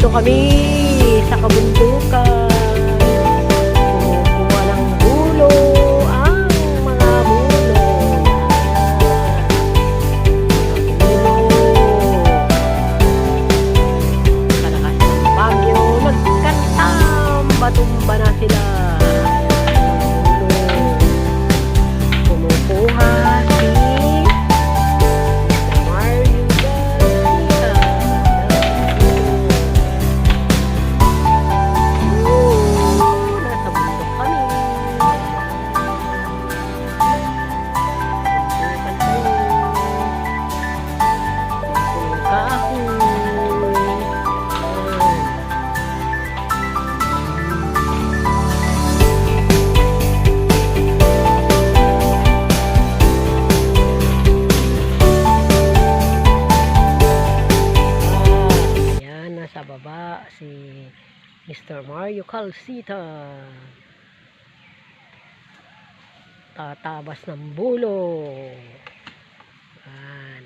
Nandito kami sa kabundukan. Kumukuha ng bulo ang mga bulo. Kalakas ng bagyo, nagkantam, batumba na sila. Kumukuha si Mario Garcia. Nasa bundok kami. Bundukan kayo. Puro kahoy. Yan, nasa baba si Mr. Mario Calcita. Tatabas ng bulo. Yan.